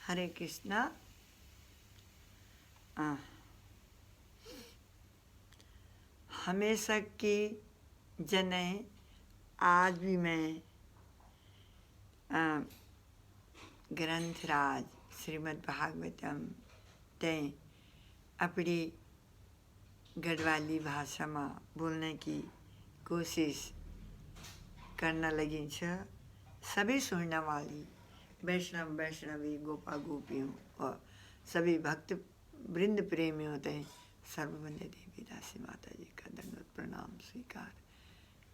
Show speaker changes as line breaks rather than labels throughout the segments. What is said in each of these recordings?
हरे कृष्णा। हमेशा की जने आज भी मैं ग्रंथराज श्रीमद् भागवतम ते अपनी गढ़वाली भाषा में बोलने की कोशिश करना लगी छ। सभी सुनने वाली वैष्णव वैष्णवी गोपा गोपियों और सभी भक्त वृंद प्रेमियों ते सर्ववंदे देवी दासी माता जी का दंडवत प्रणाम स्वीकार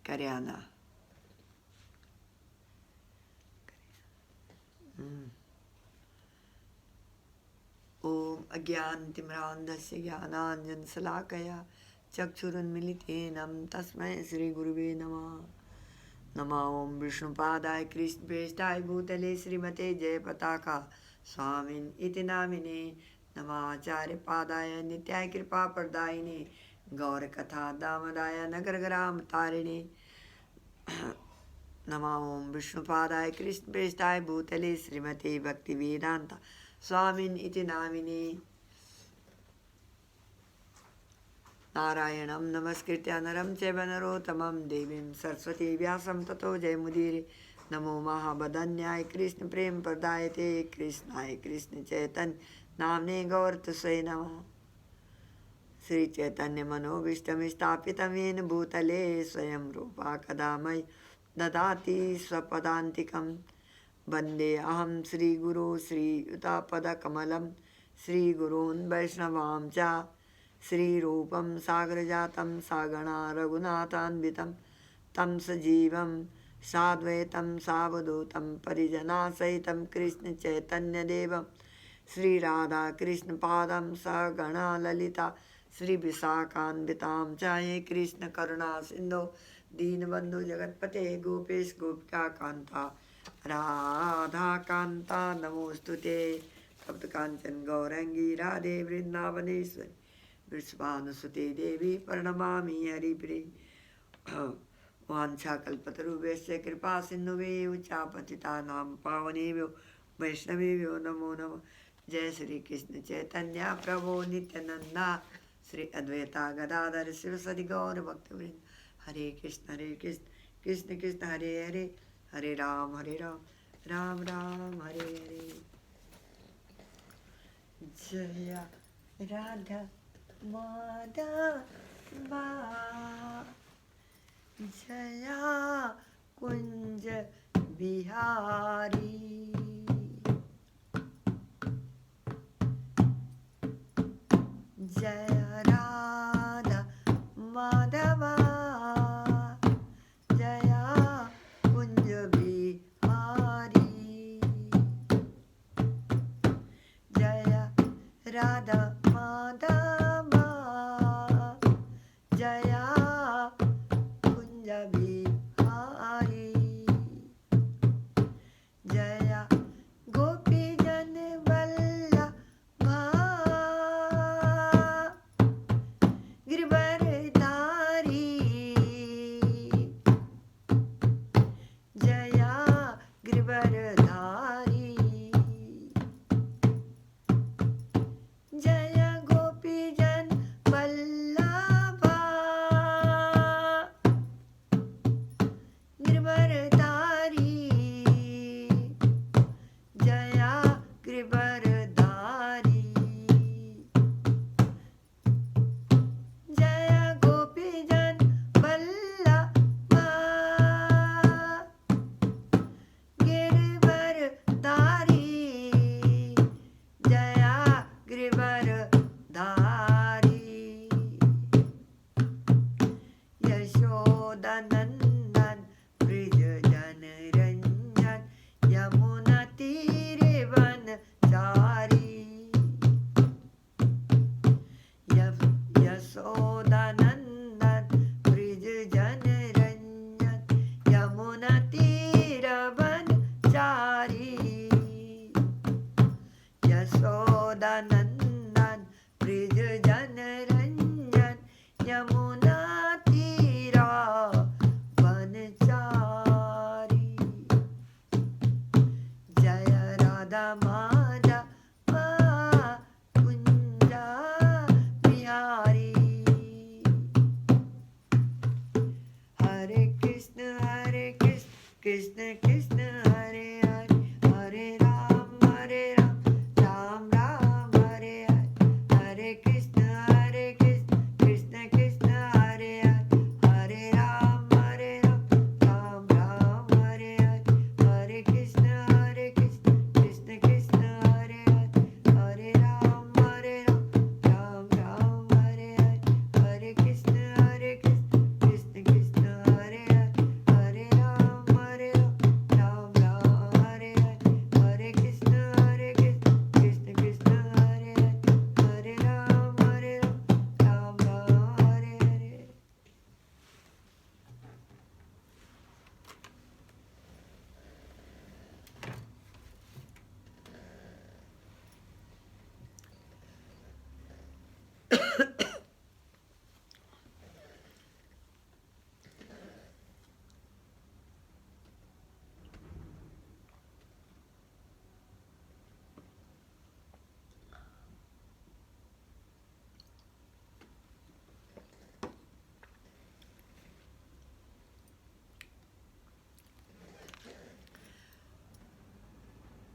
करयाना। ओम अज्ञानतिमिरान्धस्य ज्ञानाञ्जनशलाकया चक्षुरुन्मीलितेन तस्मै श्रीगुरुवे नमः। नमो ओम विष्णुपादाय कृष्णप्रेष्ठाय भूतले श्रीमते जयपताका स्वामिन् इति नामिने। नमाचार्यपादाय नित्याय कृपाप्रदायिने गौरकथा दामदाय नगरग्राम तारिणे। नमो ओम विष्णुपादाय कृष्णप्रेष्ठाय भूतले श्रीमते भक्तिवेदान्ता स्वामिन् इति नामिने। नारायणं नमस्कृत्य नरं चैव नरोत्तमं देवीं सरस्वती व्यासं ततो जयमुदीरये। नमो महावदन्याय कृष्ण प्रेम प्रदायते कृष्णाय कृष्ण चैतन्य नाम्ने गौरतस्यै नमः। श्री चैतन्य मनोभीष्टं स्थापितं येन भूतले स्वयं रूपा कदा मयि ददाति स्वपदान्तिकं। वन्दे अहं श्रीगुरो श्रीयुतापदकमलं श्रीगुरून् वैष्णवां च श्रीरूपं सागरजातं सागणा रघुनाथान्वितं तं सजीवं साद्वैतं सावधूतं परिजनासहितं कृष्ण चैतन्यदेवं श्रीराधाकृष्णपादं सगणा ललिता श्रीविशाखान्वितां च। हे कृष्ण करुणा सिन्धो दीनबन्धु जगत्पते गोपेश गोपिकान्ता राधा कान्ता नमोस्तुते। तप्तकाञ्चन गौरंगी राधे वृन्दावनेश्वरी वृषभानुसुते देवी प्रणमामि हरिप्रिये। वाञ्छाकल्पतरुभ्यश्च कृपा सिन्धुभ्येव च पतितानां पावनेभ्यो वैष्णवेभ्यो नमो नमः। जय श्री कृष्ण चैतन्य प्रभो नित्यानंदा श्री अद्वैता गदाधर शिवसदि गौर भक्तवृंद। हरे कृष्ण कृष्ण कृष्ण हरे हरे हरे राम राम राम हरे हरे। जय राधा माधवा जया कुंज बिहारी। जय राधा माधवा जया कुंज बिहारी। जय राधा माधवा जया कुंज बिहारी। जया गोपी जन वल्लभा गिरवरधारी। जया गिरवरधारी। जय गोपी जन वल्लभा गिरवरधारी। जया गिरवरधारी। जय गोपी जन वल्लभा गिरवरधारी। जया गिरवरधारी। यशोदानंदन ब्रिज जन रंजन यमुना तीरे वनचारी। यशोदानंदन ब्रिज जन रंजन यमुना तीर वनचारी। यशोदानंदन ब्रिज जन रंजन यमुना तीरा वनचारी। जय राधा माधव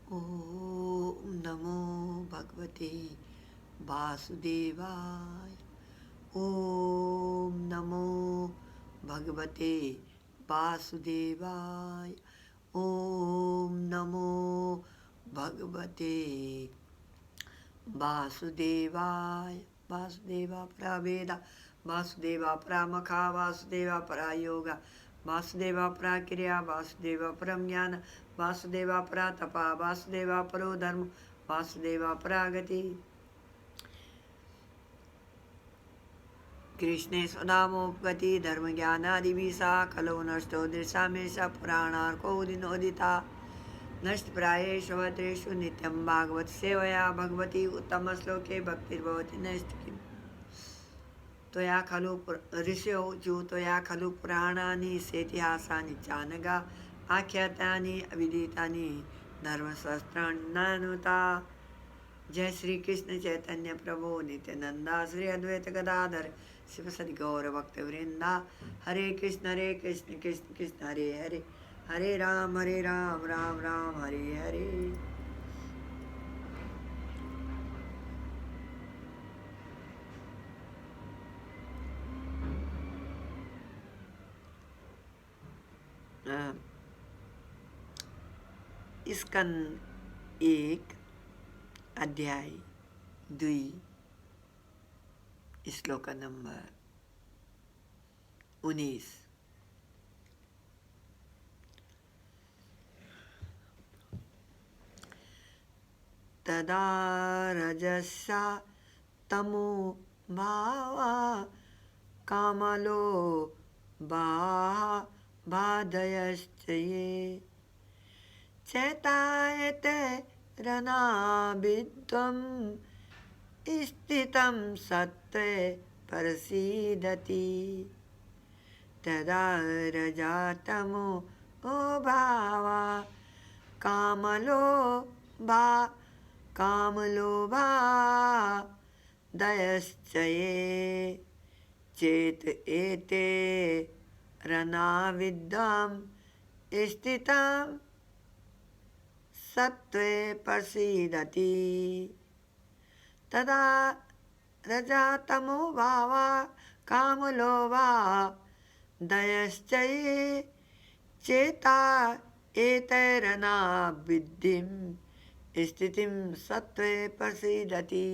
ओम नमो भगवते वासुदेवाय। ओम नमो भगवते वासुदेवाय। ओम नमो भगवते वासुदेवाय। वासुदेवा परा वेदा, वासुदेवा परा मखा, वासुदेवा परा योगा, वासुदेवा परा क्रिया, वासुदेवा परम ज्ञान, वासुदेवा परा तपा, वासुदेवा परो धर्म, वासुदेवा परा गति। कृष्णे स्वनामोपगति धर्म ज्ञानादिवीसा खलो नष्टो दृशामेशा पुराणार्को दिनोदिता। नष्ट प्रायेषु भद्रेषु नित्यं भागवत सेवया भगवती उत्तम श्लोके भक्तिर्भवति नष्ट किम्। त्वया खलु ऋषयो ऊचु त्वया खलु पुराणानि सेतिहासानि चानगा आख्यातानि अविदितानि धर्मशास्त्राणि नानुता। जय श्री कृष्ण चैतन्य प्रभु नित्यानंदा श्री अद्वैत गदाधर शिव सदि गौर भक्त वृंदा। हरे कृष्ण कृष्ण कृष्ण हरे हरे, हरे राम राम राम हरे हरे। स्कंद 1 अध्याय 2 श्लोक नंबर 19। तदा रजसा तमो भावा कामलो बाधयश्च ये चैतायते रनाभिद्वम् स्थितं सत्त्वे प्रसीदति। तदा रजतमो भावा कामलोभादयश्च ये चेत एते रनाविद्वां स्थितं सत्त्वे प्रसीदति। तदा रजतमो भावा कामलोभादयश्च ये चेता एतैरनाविद्धिं स्थितिं सत्त्वे प्रसीदति।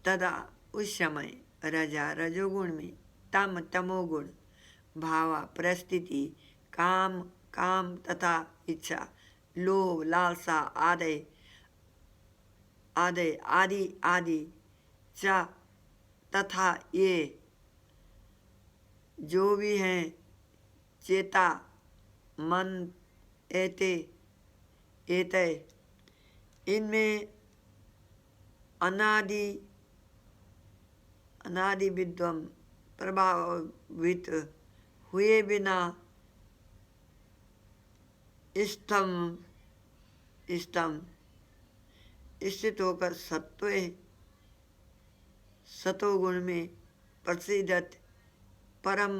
तदा उस समय रजा रजोगुण में, तमोगुण, भावा परिस्थिति, काम तथा इच्छा, लोभ लालसा आदि च तथा ये जो भी हैं चेता मन एते इनमें अनादि विद्वम प्रभावित हुए बिना स्थित होकर सतोगुण में प्रसिद्धत परम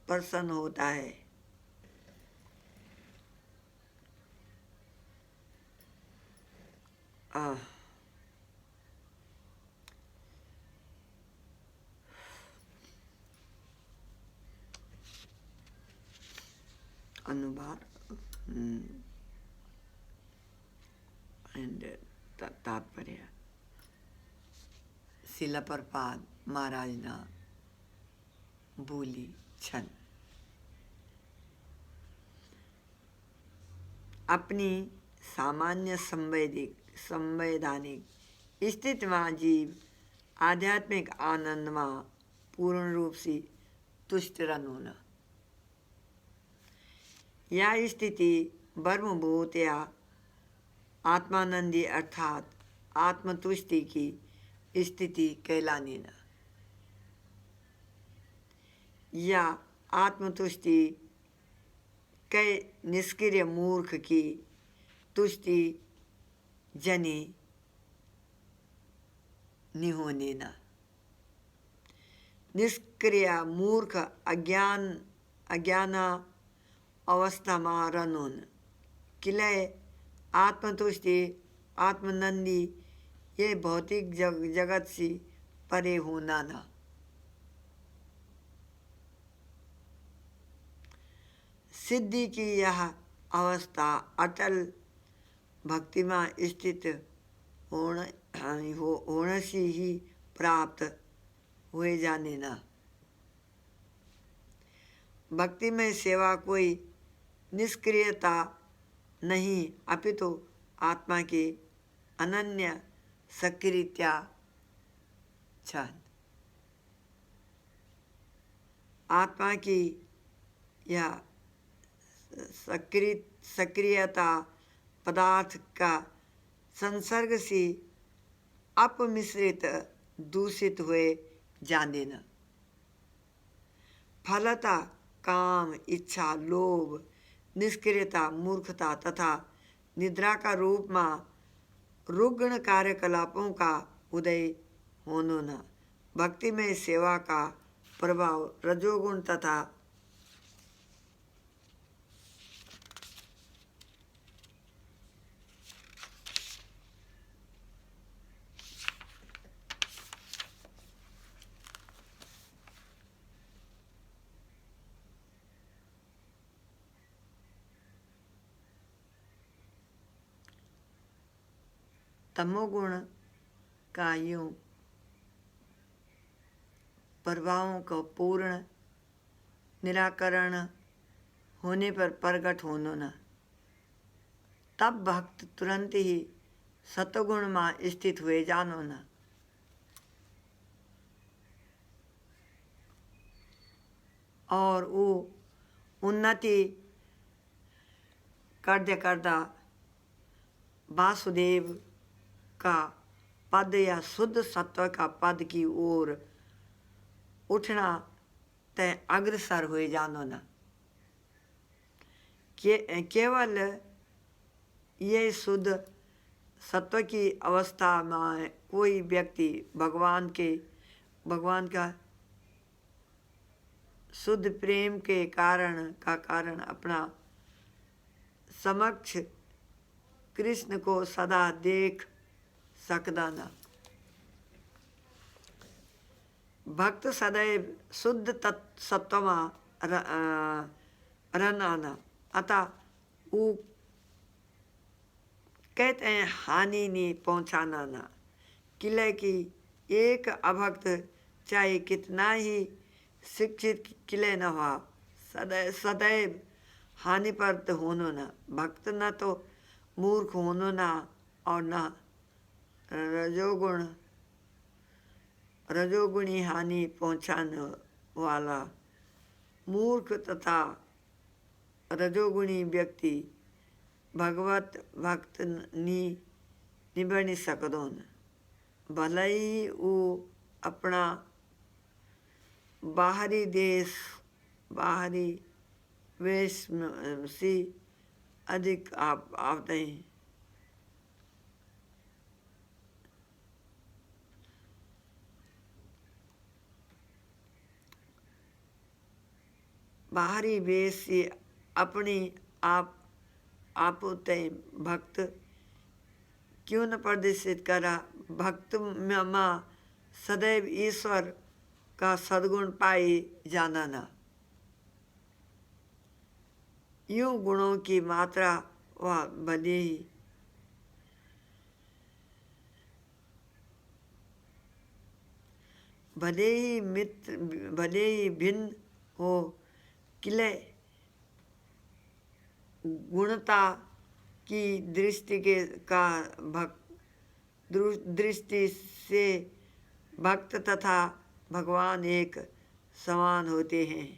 प्रसन्न होता है। अनुवाद तात्पर्य। शिला प्रपाद महाराज ना बोली छन अपनी सामान्य संवैधानिक स्थिति में जीव आध्यात्मिक आनंद में पूर्ण रूप से तुष्ट रहना। यह स्थिति ब्रह्मभूत या आत्मानंदी अर्थात आत्मतुष्टि की स्थिति कहलानी न। या आत्मतुष्टि कई निष्क्रिय मूर्ख की तुष्टि जनी निहोने न। निष्क्रिय मूर्ख अज्ञान अवस्था में रहनुन किले आत्मतुष्टि आत्मनंदी ये भौतिक जगत से परे होना न। सिद्धि की यह अवस्था अटल भक्ति में स्थित होने से ही प्राप्त हुए जाने न। भक्ति में सेवा कोई निष्क्रियता नहीं अपितु आत्मा की अनन्य सक्रियता छन। आत्मा की यह सक्रियता पदार्थ का संसर्ग से अपमिश्रित दूषित हुए जाने न। फलता काम इच्छा लोभ निष्क्रियता मूर्खता तथा निद्रा का रूप में रुग्ण कार्यकलापों का उदय होनो न। भक्ति में सेवा का प्रभाव रजोगुण तथा तमोगुण का यूं प्रभावों का पूर्ण निराकरण होने पर प्रकट होनो न। तब भक्त तुरंत ही सतगुण में स्थित हुए जानो न। और वो उन्नति करते करता वासुदेव का पद या शुद्ध सत्व का पद की ओर उठना तय अग्रसर हुए जानो न। केवल ये शुद्ध सत्व की अवस्था में कोई व्यक्ति भगवान का शुद्ध प्रेम के कारण अपना समक्ष कृष्ण को सदा देख सकदा न। भक्त सदैव शुद्ध सत्व में रहना न। अतः वो कहते हैं हानि नहीं पहुंचाना न। किले की एक अभक्त चाहे कितना ही शिक्षित किले न हुआ सदैव हानि पर होनो न। भक्त न तो मूर्ख होनो न और न रजोगुणी हानि पहुंचाने वाला। मूर्ख तथा रजोगुणी व्यक्ति भगवत भक्त नहीं बन सकदो न। भले ही वो अपना बाहरी वेश से अधिक आवते हैं। बाहरी वेश से अपने आप तय भक्त क्यों न प्रदर्शित करा। भक्त में सदैव ईश्वर का सद्गुण पाए जाना न। यूं गुणों की मात्रा व भले ही भिन्न हो किले गुणता की दृष्टि से भक्त तथा भगवान एक समान होते हैं।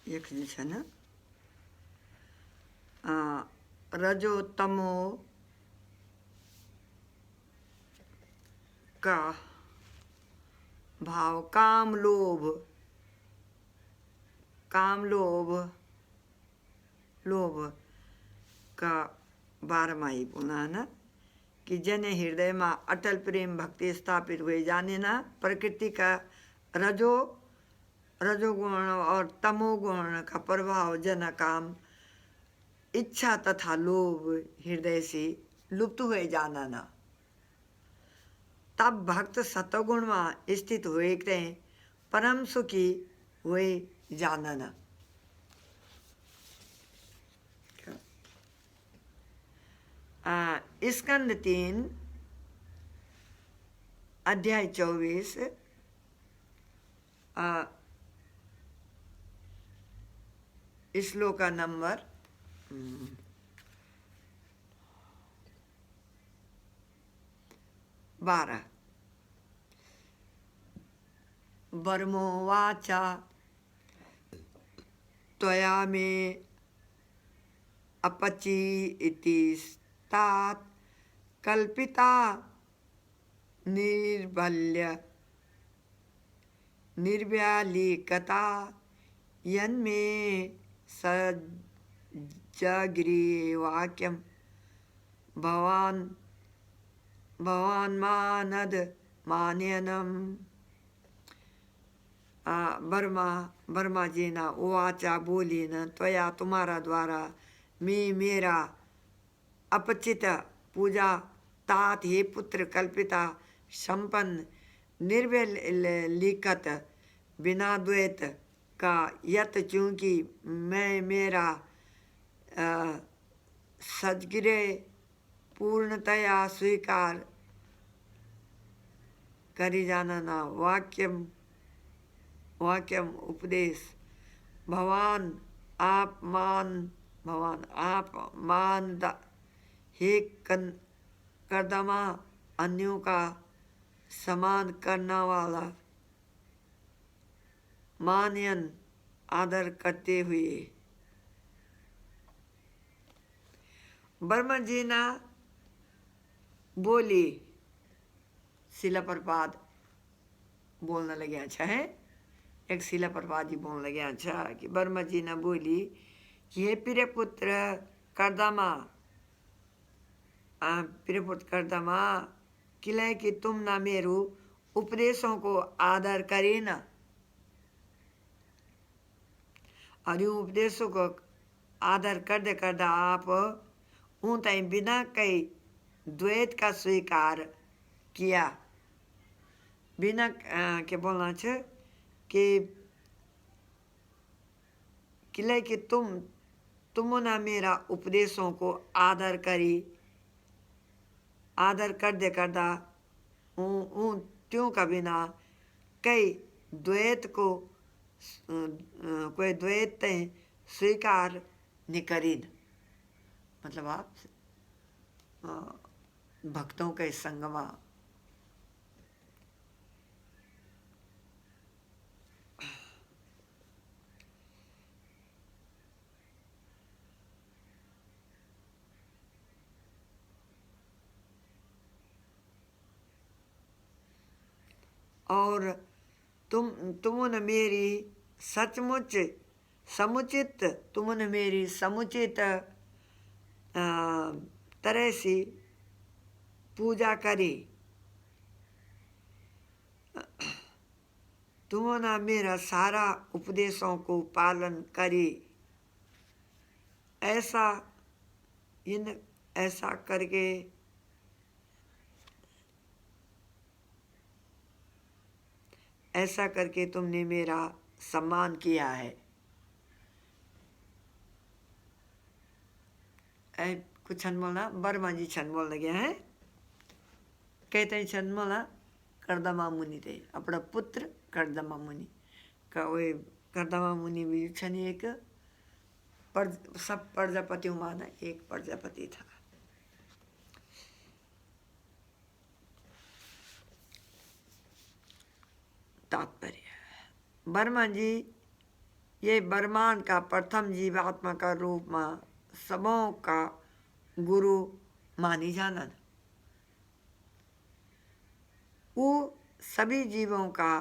एक छ न रजो तमो का भाव काम लोभ का बारमाही पुनः न कि जन हृदय में अटल प्रेम भक्ति स्थापित हुए जाने ना प्रकृति का रजोगुण और तमोगुण का प्रभाव जन काम इच्छा तथा लोभ हृदय से लुप्त हुए जाना ना तब भक्त सतगुण में स्थित हुए परम सुखी हुए जाना ना। स्कंद 3 अध्याय 24 श्लोक नंबर 12 वर्मो वाचा त्वया मे अपची इति तात कल्पिता निर्व्यालिकता यन्मे सज्जगिरिवाक्यं भवान्मानद मान्यनम। वर्मा जी ना उवाचा बोली न त्वया तुम्हारा द्वारा मेरा अपचित पूजा तात हे पुत्र कल्पिता संपन्न निर्विलिखत बिना द्वैत का यत चूंकि मैं मेरा सजगिरे पूर्णतया स्वीकार करी जाना ना वाक्यम उपदेश भवान आप मान हे कर्दमा अन्यों का समान करना वाला मान्यन आदर करते हुए। वर्मा जी ना बोली शिला प्रपात बोलने लगे अच्छा है एक शिला प्रपात जी बोलने लगे अच्छा कि वर्मा जी ना बोली कि हे प्रिय पुत्र कर्दमा किले कि तुम ना मेरू उपदेशों को आदर करे ना और यूं उपदेशों को आदर कर आप ऊं तई बिना कई द्वैत का स्वीकार किया बिना के बोलना छ कि किले कि तुम ना मेरा उपदेशों को आदर करदा त्यों का बिना कई द्वैत को कोई द्वैत स्वीकार नहीं करीन। मतलब आप भक्तों के संगमा और तुमने मेरी सचमुच समुचित तुमने मेरी समुचित तरह से पूजा करी तुमने मेरा सारा उपदेशों को पालन करी ऐसा करके ऐसा करके तुमने मेरा सम्मान किया है। कुछ छन बोलना वर्मा जी छन बोल लगे हैं कहते हैं छन बोला कर्दमा मुनि थे अपना पुत्र कर्दमा मुनि का वे कर्दमा मुनि भी छन एक सब प्रजापतियों माना एक प्रजापति था। तात्पर्य वर्मा जी ये ब्रह्मांड का प्रथम जीवात्मा का रूप में सबों का गुरु मानी जानन। वो सभी जीवों का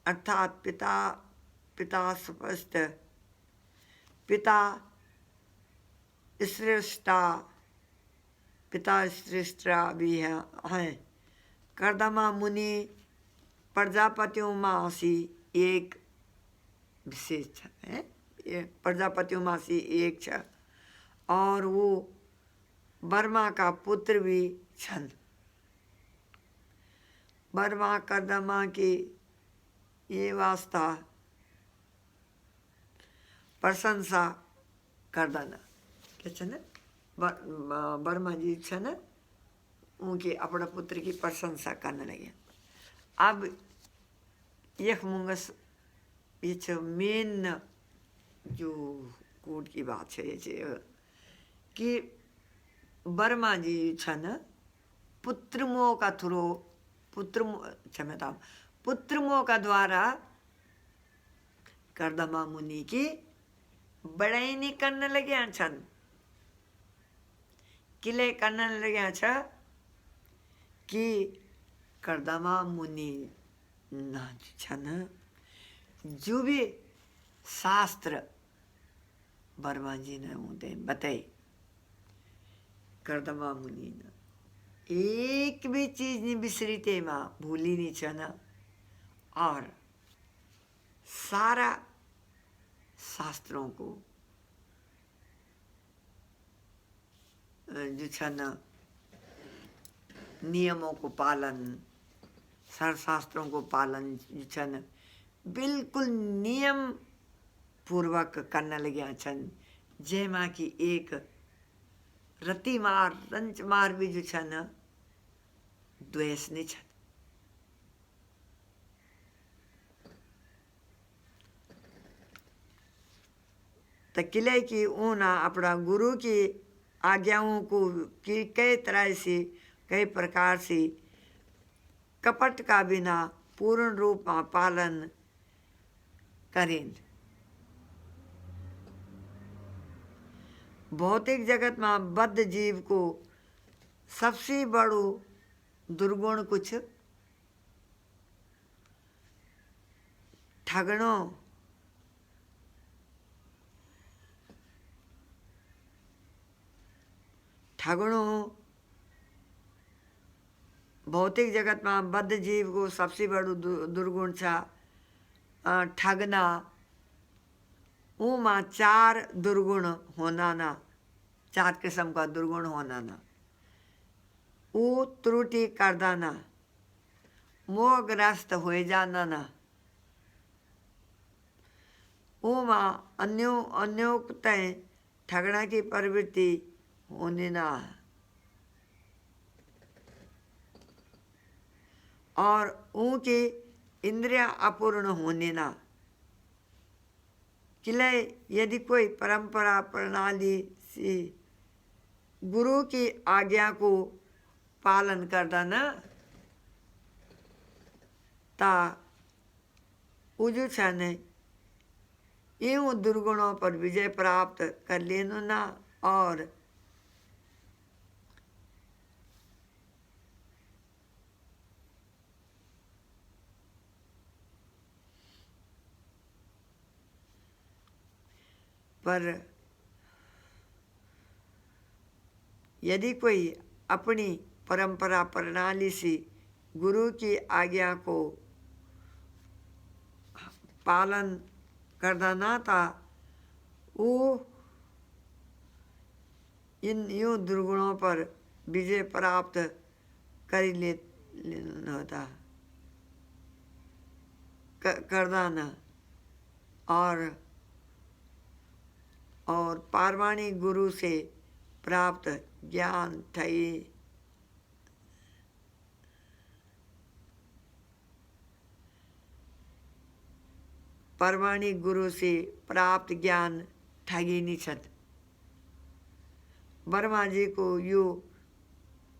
अर्थात पिता स्पष्ट पिता श्रेष्ठा पिता श्रेष्ठा भी हैं। कर्दमा मुनि प्रजापतियों में से एक विशेष है। प्रजापतियों में से एक छ और वो वर्मा का पुत्र भी छन। वर्मा कर्दमा की ये वास्ता प्रशंसा करदाना क्या छन वर्मा जी छन उनके अपना पुत्र की प्रशंसा करने लगे। अब यह मुंगस ये मेन जो कोट की बात है ये कि वर्मा जी छन पुत्रमोह का थ्रू पुत्रमोह का द्वारा कर्दमा मुनि की बड़ाई नहीं करने लगे छन। किले करने लगे छ कि कर्दमा मुनि ना छन जो भी शास्त्र वर्मा जी ने उन्हें बताई कर्दमा मुनि ने एक भी चीज नहीं बिसरी थे माँ भूली नहीं छन और सारा शास्त्रों को जो छन नियमों को पालन शास्त्रों को पालन जो छन बिल्कुल नियम पूर्वक करने लगे छन। जेमा की एक रतिमार रंचमार भी जो छन द्वेष नहीं छन। तो किले की ऊना अपना गुरु की आज्ञाओं को की कई तरह से कई प्रकार से कपट का बिना पूर्ण रूप में पालन करें। भौतिक जगत में बद्ध जीव को सबसे बड़ो दुर्गुण कुछ ठगणो भौतिक जगत में बद्ध जीव को सबसे बड़ो दुर्गुण छ ठगना। उमा चार दुर्गुण होना ना चार किस्म का दुर्गुण होना ना ऊ त्रुटि कर दाना मोहग्रस्त हो जाना ना उमा अन्योक्तः ठगना की प्रवृत्ति होने ना और उनकी इंद्रिया अपूर्ण होने ना। किले यदि कोई परंपरा प्रणाली से गुरु की आज्ञा को पालन करता न ता उजु छने इन दुर्गुणों पर विजय प्राप्त कर लेनो ना और पर यदि कोई अपनी परंपरा प्रणाली से गुरु की आज्ञा को पालन करना ना था वो इन यूं दुर्गुणों पर विजय प्राप्त कर लेना होता करना ना और पारवाणी गुरु से प्राप्त ज्ञान थई परवाणी गुरु से प्राप्त ज्ञान ठगी नहीं छत। वर्मा जी को यू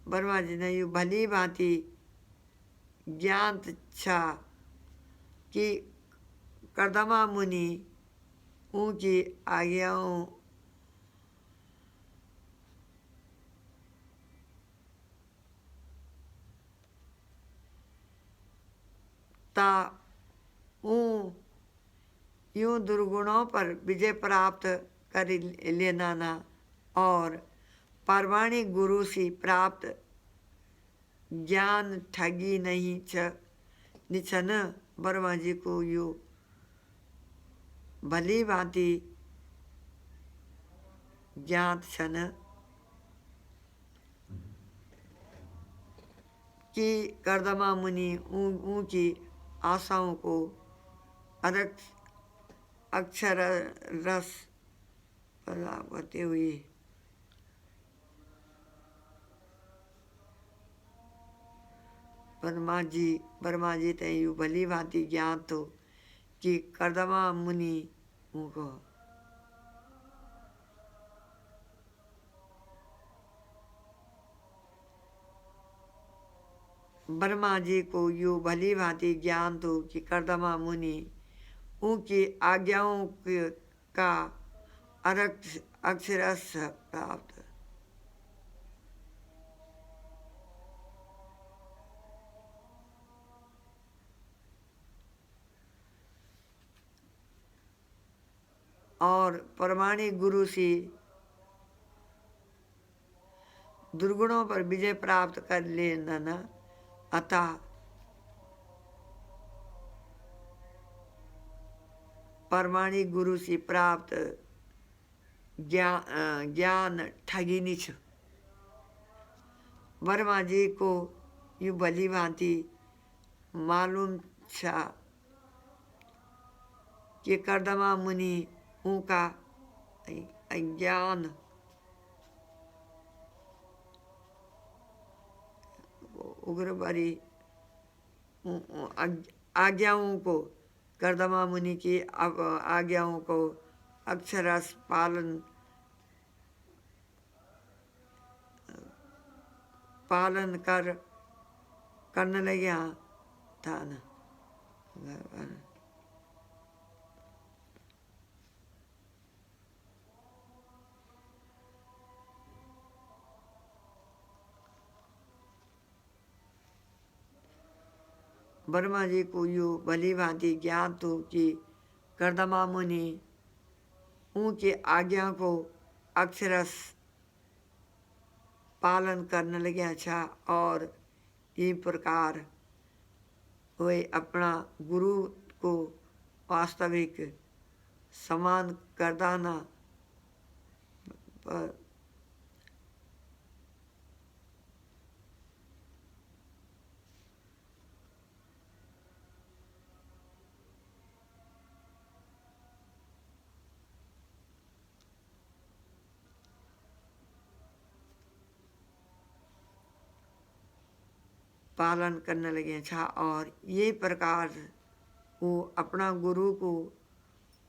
वर्मा जी ने यू भली भांति ज्ञान था कि कर्दमा मुनि ऊँची आज्ञाओं ता यूं दुर्गुणों पर विजय प्राप्त कर लेना ना और पारवाणी गुरु से प्राप्त ज्ञान ठगी नहीं निछन। वर्मा जी को यू भली भांति ज्ञात छन कि कर्दमा मुनि ऊंची आशाओं को अक्षर रस प्रदान करते हुए वर्मा जी ते यू भली भांति ज्ञात हो कि कर्दमा मुनि को वर्मा जी को यू भली भांति ज्ञान तो कि कर्दमा मुनि उनकी आज्ञाओं का अक्षरश प्राप्त और प्रमाणिक गुरु से दुर्गुणों पर विजय प्राप्त कर लेना न। अतः प्रमाणिक गुरु से प्राप्त ज्ञान ठगी निछ। वर्मा जी को यू भली भांति मालूम था कि कर्दमा मुनि उनका अज्ञान उग्रवारी आज्ञाओं को कर्दमा मुनि की आज्ञाओं को अक्षरश पालन करने लगे था न। वर्मा जी को यू भली भांति ज्ञात हो कि कर्दमा मुनि उनकी आज्ञा को अक्षरश पालन करने लगे अच्छा और इस प्रकार वे अपना गुरु को वास्तविक समान कर दाना पर पालन करने लगे अच्छा और ये प्रकार वो अपना गुरु को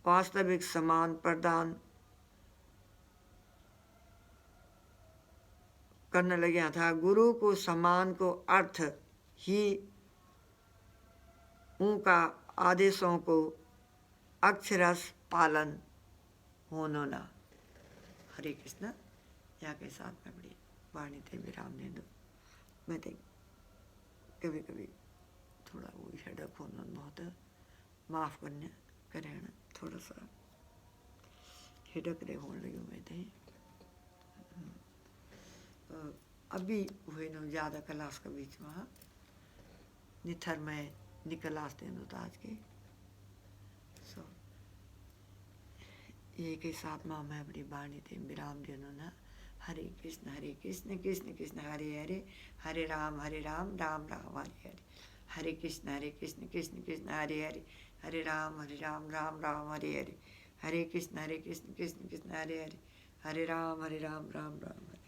वास्तविक सम्मान प्रदान करने लगे था। गुरु को सम्मान को अर्थ ही उनका आदेशों को अक्षरश पालन होना ना। हरे कृष्ण। यहाँ के साथ में बड़ी वाणी थे विराम दे दो। मैं कभी कभी थोड़ा वो हेडक होना बहुत माफ़ करने करें थोड़ा सा हेडक रे होने लगी मैं थे अभी हुए न ज़्यादा क्लास के बीच में निथर में निकल आते हैं तो आज के सो ये के साथ में मैं अपनी वाणी थे विराम देना ना। हरे कृष्ण कृष्ण कृष्ण हरे हरे हरे राम राम राम हरे हरे। हरे कृष्ण कृष्ण कृष्ण हरे हरे हरे राम राम राम हरे हरे। हरे कृष्ण कृष्ण कृष्ण हरे हरे हरे राम राम राम हरे।